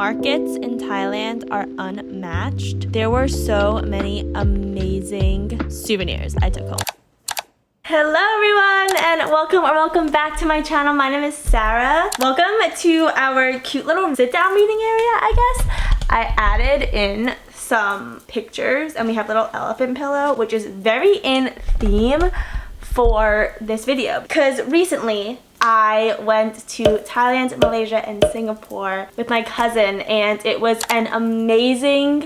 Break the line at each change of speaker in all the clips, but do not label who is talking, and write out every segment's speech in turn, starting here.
Markets in Thailand are unmatched. There were so many amazing souvenirs I took home. Hello everyone and welcome back to my channel. My name is Sarah. Welcome to our cute little sit down reading area, I guess. I added in some pictures and we have a little elephant pillow, which is very in theme for this video because recently I went to Thailand, Malaysia, and Singapore with my cousin and it was an amazing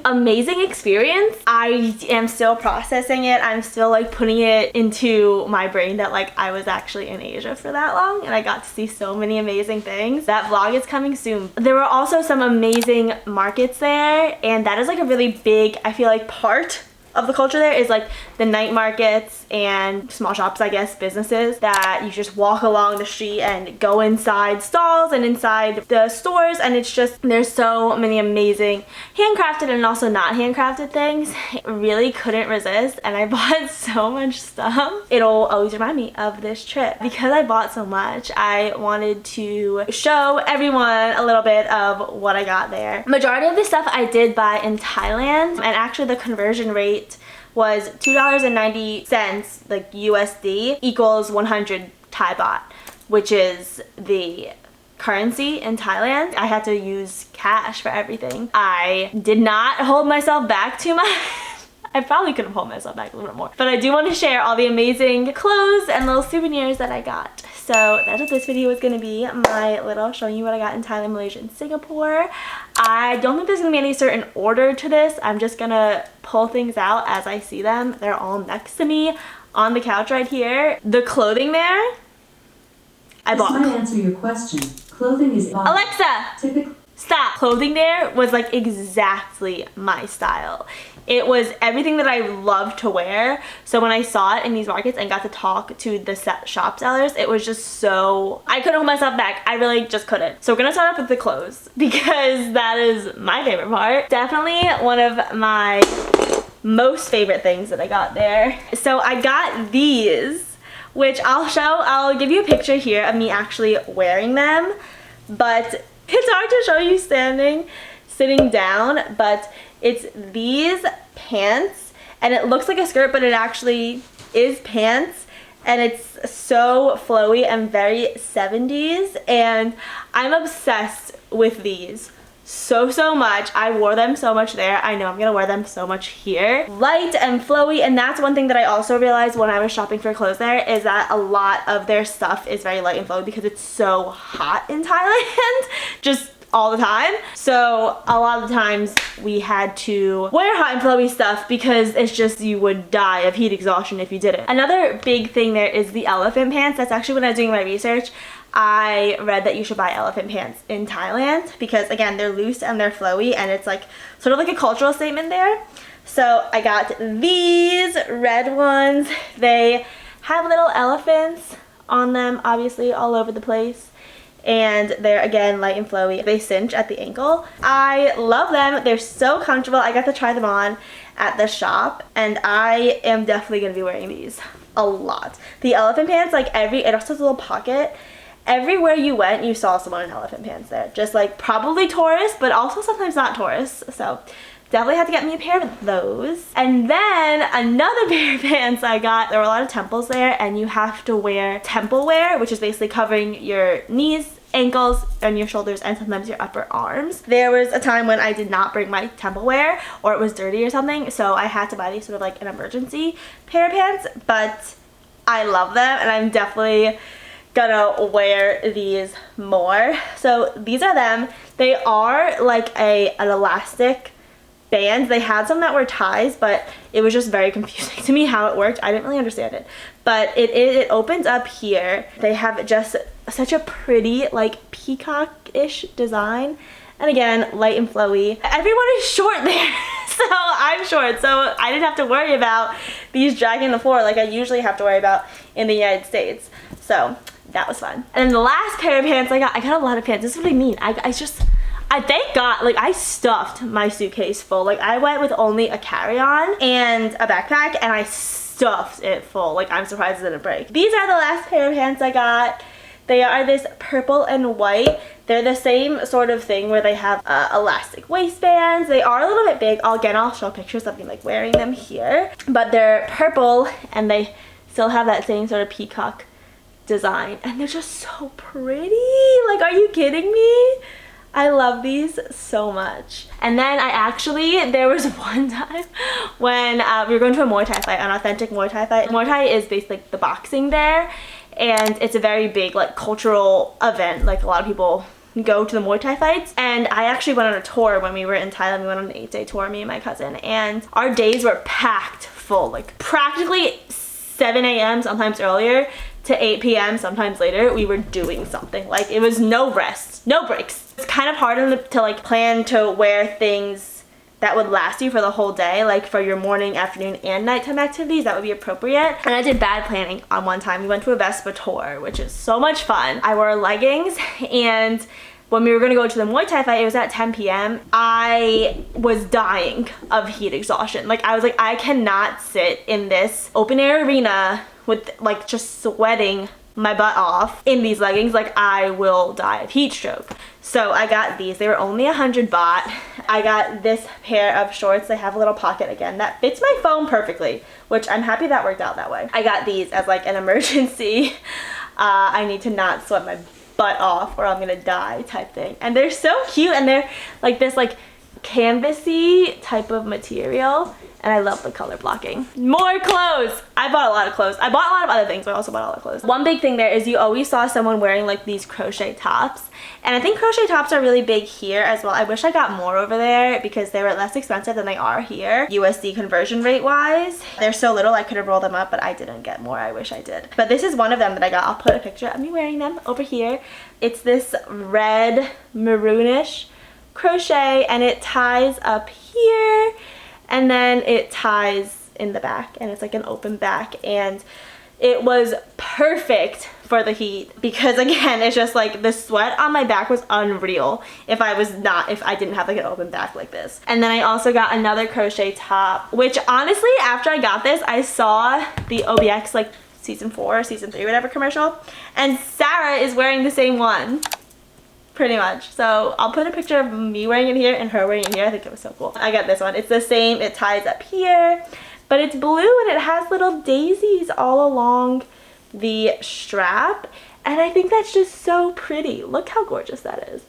experience. I am still processing it. I'm still like putting it into my brain that like I was actually in Asia for that long and I got to see so many amazing things. That vlog is coming soon. There were also some amazing markets there and that is like a really big, I feel like, part of the culture there is like the night markets and small shops, I guess, businesses that you just walk along the street and go inside stalls and inside the stores, and it's just, there's so many amazing handcrafted and also not handcrafted things. I really couldn't resist and I bought so much stuff. It'll always remind me of this trip. Because I bought so much, I wanted to show everyone a little bit of what I got there. Majority of the stuff I did buy in Thailand, and actually the conversion rate was $2.90 like USD equals 100 Thai baht, which is the currency in Thailand. I had to use cash for everything. I did not hold myself back too much. I probably could have held myself back a little bit more. But I do want to share all the amazing clothes and little souvenirs that I got. So that's what this video is going to be. My little showing you what I got in Thailand, Malaysia, and Singapore. I don't think there's going to be any certain order to this. I'm just going to pull things out as I see them. They're all next to me on the couch right here. The clothing there, I bought.
This might answer your question. Clothing is
Alexa! Stop! Clothing there was like exactly my style. It was everything that I love to wear. So when I saw it in these markets and got to talk to the shop sellers, it was just so, I couldn't hold myself back. I really just couldn't. So we're gonna start off with the clothes because that is my favorite part. Definitely one of my most favorite things that I got there. So I got these, which I'll give you a picture here of me actually wearing them, but it's hard to show you sitting down, but it's these pants and it looks like a skirt, but it actually is pants and it's so flowy and very 70s, and I'm obsessed with these so much. I wore them so much there. I know I'm gonna wear them so much here. Light and flowy, and that's one thing that I also realized when I was shopping for clothes there is that a lot of their stuff is very light and flowy because it's so hot in Thailand just all the time. So a lot of the times we had to wear hot and flowy stuff because it's just, you would die of heat exhaustion if you didn't. Another big thing there is the elephant pants. That's actually when I was doing my research, I read that you should buy elephant pants in Thailand because again, they're loose and they're flowy and it's like sort of like a cultural statement there. So I got these red ones. They have little elephants on them, obviously all over the place. And they're again light and flowy. They cinch at the ankle. I love them. They're so comfortable. I got to try them on at the shop and I am definitely gonna be wearing these a lot. The elephant pants, like it also has a little pocket. Everywhere you went, you saw someone in elephant pants there. Just like probably tourists, but also sometimes not tourists. So definitely had to get me a pair of those. And then another pair of pants I got, there were a lot of temples there and you have to wear temple wear, which is basically covering your knees, ankles, and your shoulders, and sometimes your upper arms. There was a time when I did not bring my temple wear or it was dirty or something, so I had to buy these sort of like an emergency pair of pants, but I love them and I'm definitely gonna wear these more. So these are them. They are like an elastic band. They had some that were ties, but it was just very confusing to me how it worked. I didn't really understand it, but it opens up here. They have just such a pretty like peacock-ish design, and again, light and flowy. Everyone is short there. So I'm short, so I didn't have to worry about these dragging the floor like I usually have to worry about in the United States. So that was fun. And then the last pair of pants I got a lot of pants. This is what I mean. I thank God, like I stuffed my suitcase full. Like I went with only a carry-on and a backpack and I stuffed it full. Like I'm surprised it didn't break. These are the last pair of pants I got. They are this purple and white. They're the same sort of thing where they have elastic waistbands. They are a little bit big. I'll show pictures of me like wearing them here. But they're purple and they still have that same sort of peacock design. And they're just so pretty. Like, are you kidding me? I love these so much. And then there was one time when we were going to a Muay Thai fight, an authentic Muay Thai fight. Muay Thai is basically the boxing there, and it's a very big like cultural event. Like, a lot of people go to the Muay Thai fights. And I actually went on a tour when we were in Thailand. We went on an 8-day tour, me and my cousin, and our days were packed full, like practically 7 a.m. sometimes earlier to 8 p.m. sometimes later. We were doing something. Like, it was no rest, no breaks. It's kind of hard to like plan to wear things that would last you for the whole day, like for your morning, afternoon, and nighttime activities. That would be appropriate. And I did bad planning on one time. We went to a Vespa tour, which is so much fun. I wore leggings, and when we were gonna go to the Muay Thai fight, it was at 10 p.m. I was dying of heat exhaustion. Like, I was like, I cannot sit in this open air arena with like just sweating my butt off in these leggings. Like, I will die of heat stroke. So I got these. They were only 100 baht. I got this pair of shorts. They have a little pocket again that fits my phone perfectly, which I'm happy that worked out that way. I got these as like an emergency. I need to not sweat my butt off or I'm gonna die type thing. And they're so cute, and they're like this like canvasy type of material, and I love the color blocking. More clothes. I bought a lot of clothes. I bought a lot of other things, but I also bought a lot of clothes. One big thing there is you always saw someone wearing like these crochet tops, and I think crochet tops are really big here as well. I wish I got more over there because they were less expensive than they are here, USD conversion rate wise. They're so little, I could have rolled them up, but I didn't get more. I wish I did. But this is one of them that I got. I'll put a picture of me wearing them over here. It's this red maroonish crochet, and it ties up here, and then it ties in the back, and it's like an open back, and it was perfect for the heat because, again, it's just like the sweat on my back was unreal if I didn't have like an open back like this. And then I also got another crochet top, which honestly, after I got this, I saw the OBX like season 4, season 3, whatever commercial, and Sarah is wearing the same one. Pretty much. So I'll put a picture of me wearing it here and her wearing it here. I think it was so cool. I got this one. It's the same. It ties up here, but it's blue and it has little daisies all along the strap. And I think that's just so pretty. Look how gorgeous that is.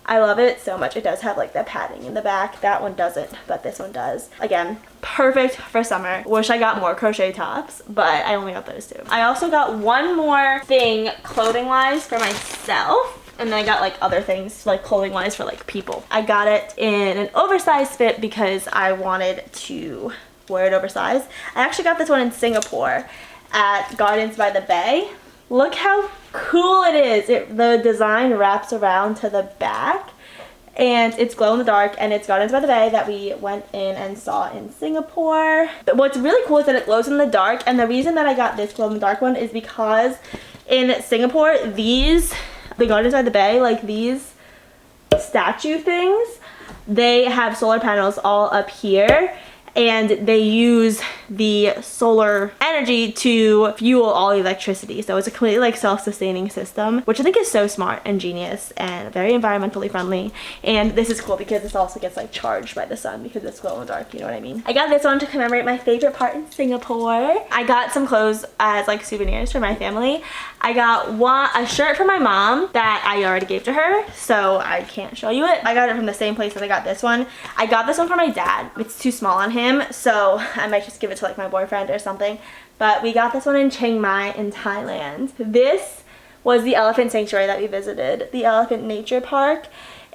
I love it so much. It does have like the padding in the back. That one doesn't, but this one does. Again, perfect for summer. Wish I got more crochet tops, but I only got those two. I also got one more thing clothing wise for myself. And then I got like other things like clothing wise for like people. I got it in an oversized fit because I wanted to wear it oversized. I actually got this one in Singapore at Gardens by the Bay. Look how cool it is. The design wraps around to the back, and it's glow in the dark, and it's Gardens by the Bay that we went in and saw in Singapore. But what's really cool is that it glows in the dark, and the reason that I got this glow in the dark one is because in Singapore, the Gardens by the Bay, like these statue things, they have solar panels all up here, and they use the solar energy to fuel all the electricity. So it's a completely like self-sustaining system, which I think is so smart and genius and very environmentally friendly. And this is cool because this also gets like charged by the sun because it's glow in the dark, you know what I mean? I got this one to commemorate my favorite part in Singapore. I got some clothes as like souvenirs for my family. I got a shirt for my mom that I already gave to her, so I can't show you it. I got it from the same place that I got this one. I got this one for my dad. It's too small on him, so I might just give it to like my boyfriend or something. But we got this one in Chiang Mai in Thailand. This was the elephant sanctuary that we visited, the elephant nature park,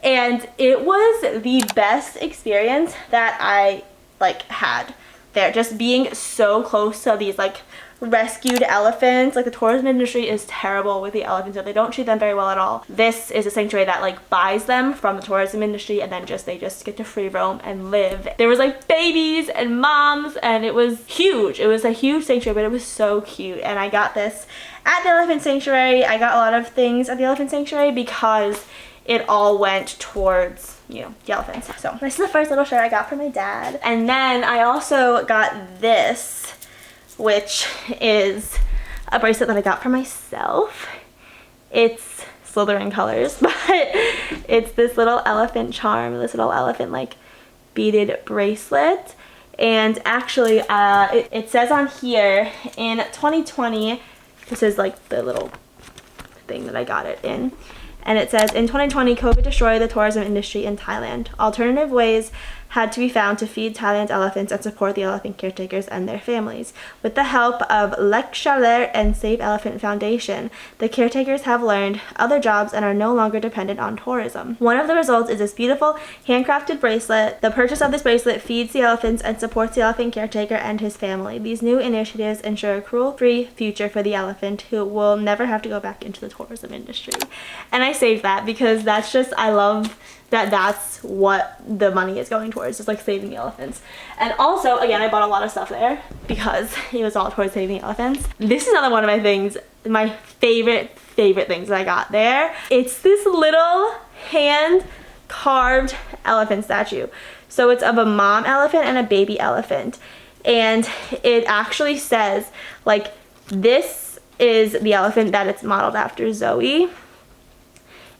and it was the best experience that I like had there. Just being so close to these like rescued elephants. Like, the tourism industry is terrible with the elephants, so they don't treat them very well at all. This is a sanctuary that like buys them from the tourism industry, and then they just get to free roam and live. There was like babies and moms, and it was huge. It was a huge sanctuary, but it was so cute. And I got this at the elephant sanctuary. I got a lot of things at the elephant sanctuary because it all went towards, you know, the elephants. So this is the first little shirt I got from my dad. And then I also got this, which is a bracelet that I got for myself. It's Slytherin colors, but it's this little elephant charm, this little elephant like beaded bracelet. And actually it says on here in 2020, this is like the little thing that I got it in, and it says in 2020 COVID destroyed the tourism industry in Thailand. Alternative ways had to be found to feed Thailand's elephants and support the elephant caretakers and their families. With the help of Lek Chaler and Save Elephant Foundation, the caretakers have learned other jobs and are no longer dependent on tourism. One of the results is this beautiful handcrafted bracelet. The purchase of this bracelet feeds the elephants and supports the elephant caretaker and his family. These new initiatives ensure a cruel-free future for the elephant, who will never have to go back into the tourism industry. And I saved that because that's just, I love that's what the money is going towards, just like saving the elephants. And also, again, I bought a lot of stuff there because it was all towards saving the elephants. This is another one of my things, my favorite things that I got there. It's this little hand carved elephant statue. So it's of a mom elephant and a baby elephant. And it actually says, like, this is the elephant that it's modeled after, Zoe.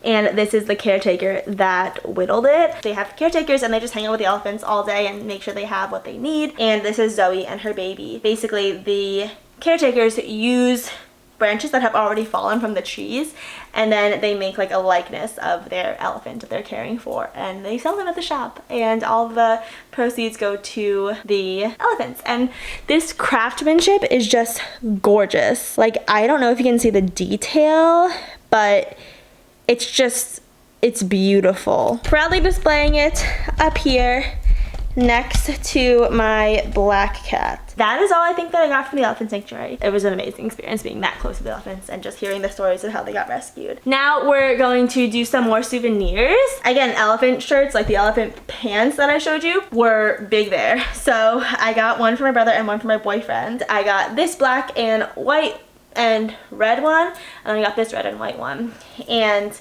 And this is the caretaker that whittled it. They have caretakers and they just hang out with the elephants all day and make sure they have what they need. And this is Zoe and her baby. Basically, the caretakers use branches that have already fallen from the trees, and then they make like a likeness of their elephant that they're caring for, and they sell them at the shop, and all the proceeds go to the elephants. And this craftsmanship is just gorgeous. Like, I don't know if you can see the detail, but it's beautiful. Proudly displaying it up here next to my black cat. That is all I think that I got from the elephant sanctuary. It was an amazing experience being that close to the elephants and just hearing the stories of how they got rescued. Now we're going to do some more souvenirs. Again, elephant shirts, like the elephant pants that I showed you, were big there. So I got one for my brother and one for my boyfriend. I got this black and white and red one, and I got this red and white one. And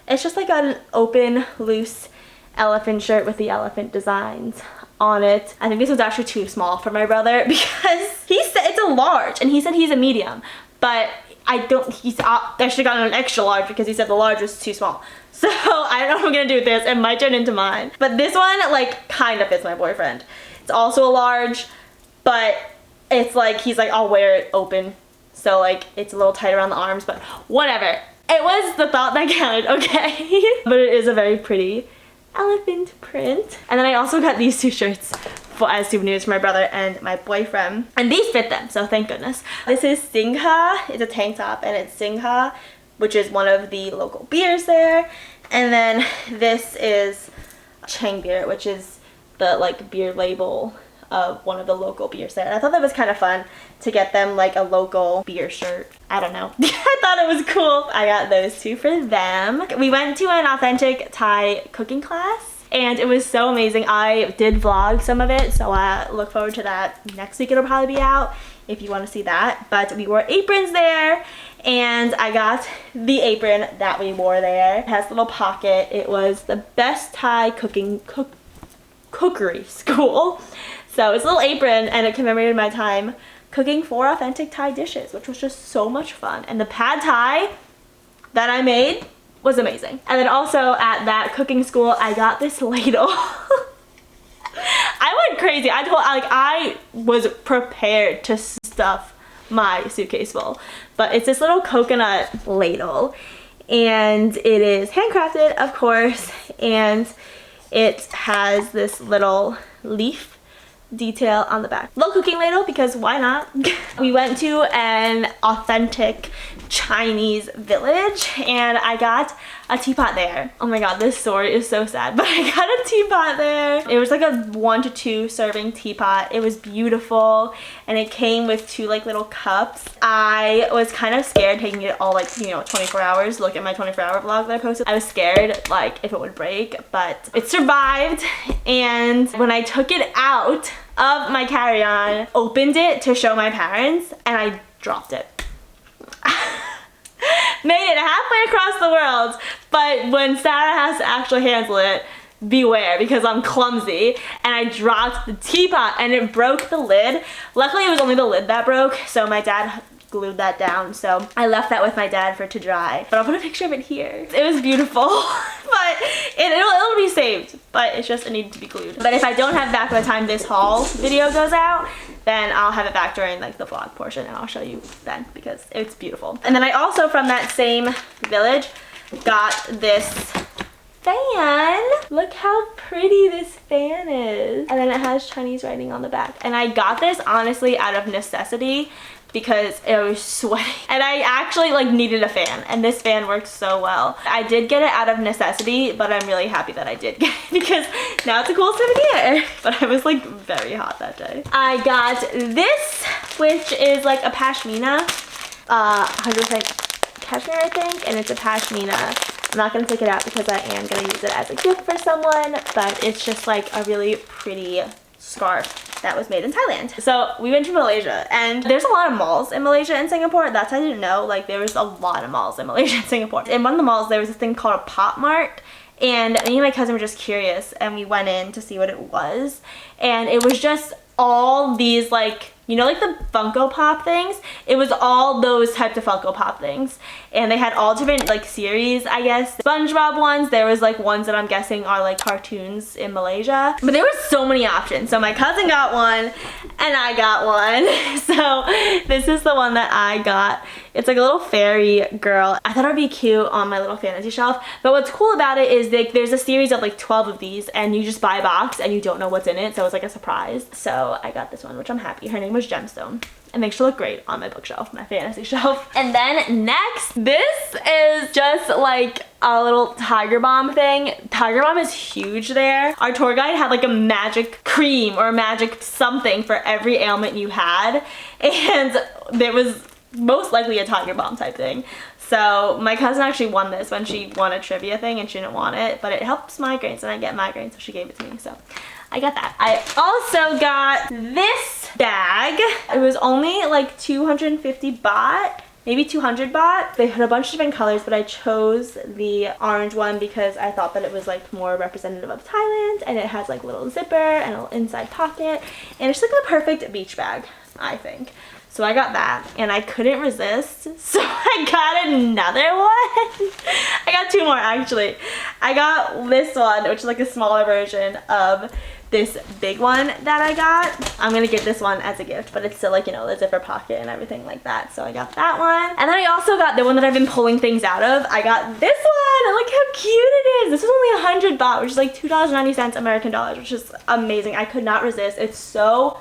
it's just like an open, loose elephant shirt with the elephant designs on it. I think this was actually too small for my brother because he said it's a large and he said he's a medium, but I should have gotten an extra large because he said the large was too small. So I don't know what I'm gonna do with this. It might turn into mine. But this one like kind of fits my boyfriend. It's also a large, but it's like he's like, I'll wear it open. So like it's a little tight around the arms, but whatever. It was the thought that counted, okay? But it is a very pretty elephant print. And then I also got these two shirts as souvenirs for my brother and my boyfriend. And these fit them, so thank goodness. This is Singha. It's a tank top, and it's Singha, which is one of the local beers there. And then this is Chang beer, which is the like beer label of one of the local beers there. And I thought that was kind of fun to get them like a local beer shirt. I don't know. I thought it was cool. I got those two for them. We went to an authentic Thai cooking class and it was so amazing. I did vlog some of it, so I look forward to that. Next week it'll probably be out if you want to see that. But we wore aprons there, and I got the apron that we wore there. It has a little pocket. It was the best Thai cookery school. So it's a little apron, and it commemorated my time cooking 4 authentic Thai dishes, which was just so much fun. And the pad Thai that I made was amazing. And then also at that cooking school, I got this ladle. I went crazy. I was prepared to stuff my suitcase full. But it's this little coconut ladle, and it is handcrafted, of course, and it has this little leaf detail on the back. Little cooking ladle, because why not? We went to an authentic Chinese village and I got a teapot there. Oh my god, this story is so sad, but I got a teapot there. It was like a 1 to 2 serving teapot. It was beautiful, and it came with 2 like little cups. I was kind of scared taking it all like, 24 hours. Look at my 24-hour vlog that I posted. I was scared like if it would break, but it survived. And when I took it out of my carry-on, opened it to show my parents, and I dropped it. Made it halfway across the world, but when Sarah has to actually handle it, beware, because I'm clumsy, and I dropped the teapot and it broke the lid. Luckily it was only the lid that broke, so my dad glued that down, so I left that with my dad for it to dry. But I'll put a picture of it here. It was beautiful, but it'll be saved, but it's just, it needed to be glued. But if I don't have it back by the time this haul video goes out, then I'll have it back during like the vlog portion, and I'll show you then because it's beautiful. And then I also, from that same village, got this fan. Look how pretty this fan is. And then it has Chinese writing on the back. And I got this honestly out of necessity because it was sweaty. And I actually like needed a fan, and this fan works so well. I did get it out of necessity, but I'm really happy that I did get it because now it's a cool souvenir. But I was like very hot that day. I got this, which is like a pashmina, 100% cashmere I think, and it's a pashmina. I'm not going to take it out because I am going to use it as a gift for someone, but it's just like a really pretty scarf that was made in Thailand. So we went to Malaysia, and there's a lot of malls in Malaysia and Singapore. That's I didn't know. Like there was a lot of malls in Malaysia and Singapore. In one of the malls there was this thing called a pop mart, and me and my cousin were just curious, and we went in to see what it was, and it was just all these like, you know, like the Funko Pop things? It was all those types of Funko Pop things. And they had all different like series, I guess. SpongeBob ones, there was like ones that I'm guessing are like cartoons in Malaysia. But there were so many options. So my cousin got one and I got one. So this is the one that I got. It's like a little fairy girl. I thought it would be cute on my little fantasy shelf. But what's cool about it is like there's a series of like 12 of these, and you just buy a box and you don't know what's in it. So it's like a surprise. So I got this one, which I'm happy. Her name was Gemstone. It makes her look great on my bookshelf, my fantasy shelf. And then next, this is just like a little Tiger Balm thing. Tiger Balm is huge there. Our tour guide had like a magic cream or a magic something for every ailment you had. And there was most likely a Tiger Balm type thing. So my cousin actually won this when she won a trivia thing, and she didn't want it, but it helps migraines, and I get migraines, so she gave it to me. So I got that. I also got this bag. It was only like 250 baht, maybe 200 baht. They had a bunch of different colors, but I chose the orange one because I thought that it was like more representative of Thailand, and it has like a little zipper and a little inside pocket, and it's like the perfect beach bag, I think. So I got that, and I couldn't resist, so I got another one. I got two more actually. I got this one, which is like a smaller version of this big one that I got. I'm gonna get this one as a gift, but it's still like, you know, the zipper pocket and everything like that. So I got that one. And then I also got the one that I've been pulling things out of. I got this one. Look how cute it is. This was only 100 baht, which is like $2.90 American dollars, which is amazing. I could not resist. It's so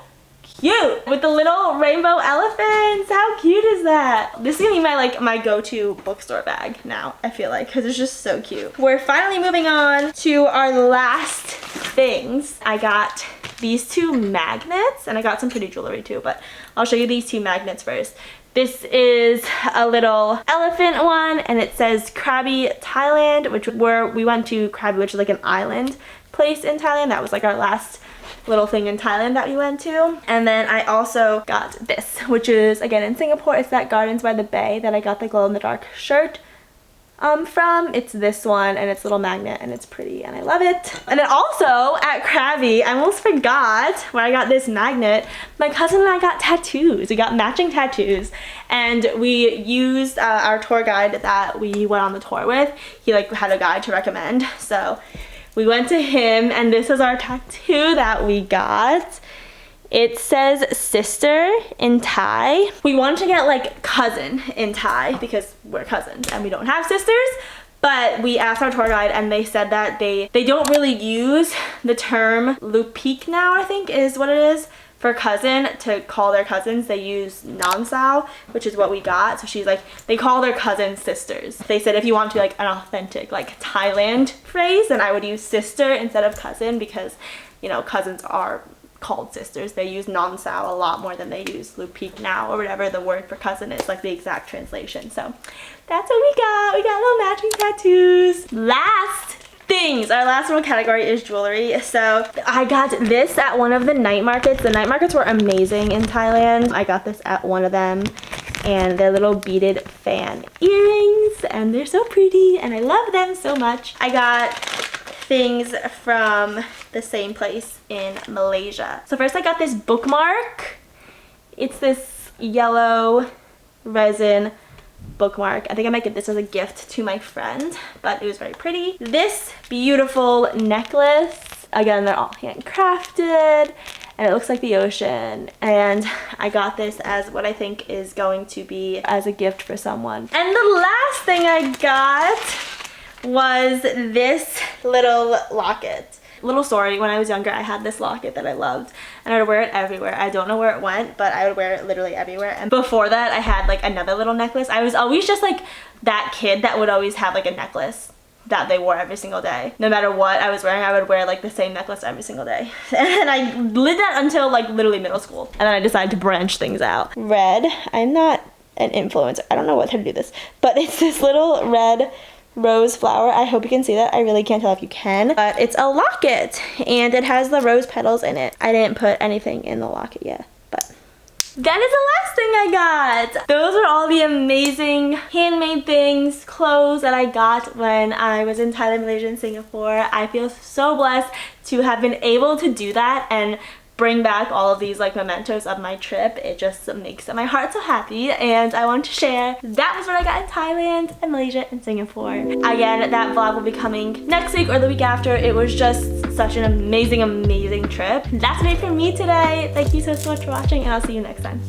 cute with the little rainbow elephants. How cute is that? This is gonna be my go-to bookstore bag now, I feel like, because it's just so cute. We're finally moving on to our last things. I got these two magnets, and I got some pretty jewelry too, but I'll show you these two magnets first. This is a little elephant one, and it says Krabi, Thailand, which we went to Krabi, which is like an island place in Thailand. That was like our last little thing in Thailand that we went to. And then I also got this, which is again in Singapore. It's that Gardens by the Bay that I got the glow-in-the-dark shirt from. It's this one, and it's a little magnet, and it's pretty, and I love it. And then also at Krabi, I almost forgot where I got this magnet. My cousin and I got tattoos. We got matching tattoos, and we used our tour guide that we went on the tour with. He like had a guide to recommend, so we went to him, and this is our tattoo that we got. It says sister in Thai. We wanted to get like cousin in Thai because we're cousins and we don't have sisters. But we asked our tour guide, and they said that they don't really use the term lupik now, I think is what it is, for cousin to call their cousins. They use nam sao, which is what we got. So she's like, they call their cousins sisters. They said if you want to like an authentic like Thailand phrase, then I would use sister instead of cousin, because, you know, cousins are called sisters. They use nam sao a lot more than they use lupik now, or whatever the word for cousin is, like the exact translation. So that's what we got. We got little matching tattoos. Last things, our last little category is jewelry. So I got this at one of the night markets. The night markets were amazing in Thailand. I got this at one of them, and they're little beaded fan earrings, and they're so pretty, and I love them so much. I got things from the same place in Malaysia. So first I got this bookmark. It's this yellow resin bookmark. I think I might get this as a gift to my friend, but it was very pretty. This beautiful necklace, again, they're all handcrafted and it looks like the ocean, and I got this as what I think is going to be as a gift for someone. And the last thing I got was this little locket. Little story, when I was younger, I had this locket that I loved and I would wear it everywhere. I don't know where it went, but I would wear it literally everywhere. And before that, I had like another little necklace. I was always just like that kid that would always have like a necklace that they wore every single day. No matter what I was wearing, I would wear like the same necklace every single day. And I did that until like literally middle school. And then I decided to branch things out. Red, I'm not an influencer. I don't know what how to do this, but it's this little red rose flower. I hope you can see that. I really can't tell if you can, but it's a locket and it has the rose petals in it. I didn't put anything in the locket yet, but that is the last thing I got. Those are all the amazing handmade things, clothes that I got when I was in Thailand, Malaysia, and Singapore. I feel so blessed to have been able to do that and bring back all of these like mementos of my trip. It just makes my heart so happy, and I want to share that was what I got in Thailand and Malaysia and Singapore. Again, that vlog will be coming next week or the week after. It was just such an amazing trip. That's it for me today. Thank you so much for watching, and I'll see you next time.